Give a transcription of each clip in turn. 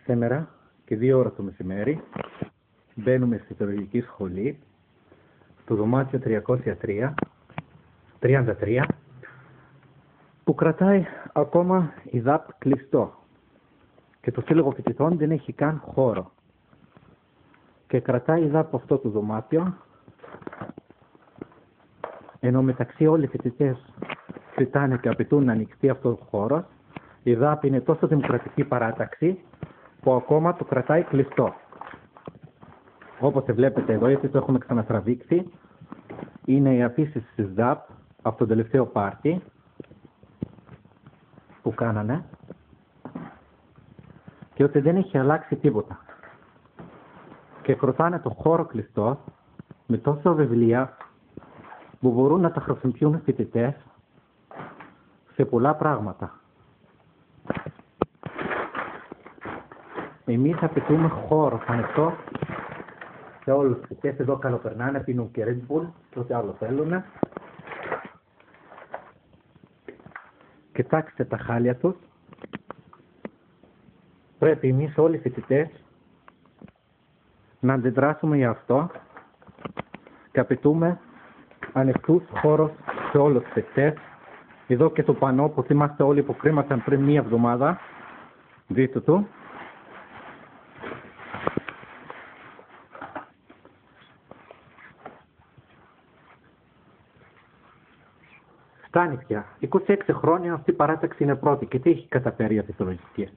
Σήμερα και 2 ώρα το μεσημέρι μπαίνουμε στη θεολογική σχολή, το δωμάτιο 33, που κρατάει ακόμα η ΔΑΠ κλειστό και το Σύλλογο Φοιτητών δεν έχει καν χώρο. Και κρατάει η ΔΑΠ αυτό το δωμάτιο, ενώ μεταξύ όλοι οι φοιτητές ζητάνε και απαιτούν να ανοιχτεί αυτό το χώρο. Η ΔΑΠ είναι τόσο δημοκρατική παράταξη που ακόμα το κρατάει κλειστό. Όπως βλέπετε εδώ, γιατί το έχουμε ξανατραβήξει, είναι οι αφήσεις της ΔΑΠ από το τελευταίο πάρτι που κάνανε και ότι δεν έχει αλλάξει τίποτα. Και κρατάνε το χώρο κλειστό με τόσα βιβλία που μπορούν να τα χρησιμοποιούν οι φοιτητές σε πολλά πράγματα. Εμείς απαιτούμε χώρο ανοιχτό σε όλους τους φοιτητές. Εδώ καλοπερνάνε, πίνουν και Red Bull και ό,τι άλλο θέλουν. Κοιτάξτε τα χάλια τους. Πρέπει εμείς όλοι οι φοιτητές να αντιδράσουμε για αυτό και απαιτούμε ανοιχτούς χώρους σε όλους τους φοιτητές. Εδώ και το πανό που θυμάστε όλοι που κρέμασαν πριν 1 εβδομάδα. Δείτε το. Φτάνει πια. 26 χρόνια αυτή η παράταξη είναι πρώτη και τι έχει καταφέρει για τη θεολογική?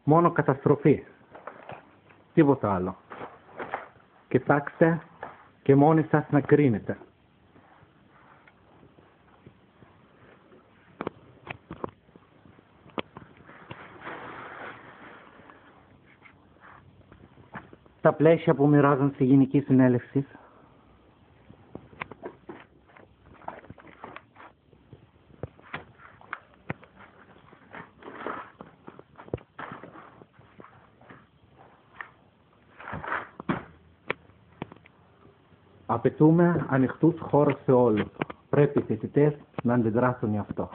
Μόνο καταστροφή. Τίποτα άλλο. Κοιτάξτε και μόνοι σας να κρίνετε. Τα πλαίσια που μοιράζουν στη Γενική Συνέλευση. Απαιτούμε ανοιχτούς χώρους σε όλους. Πρέπει οι φοιτητές να αντιδράσουν γι' αυτό.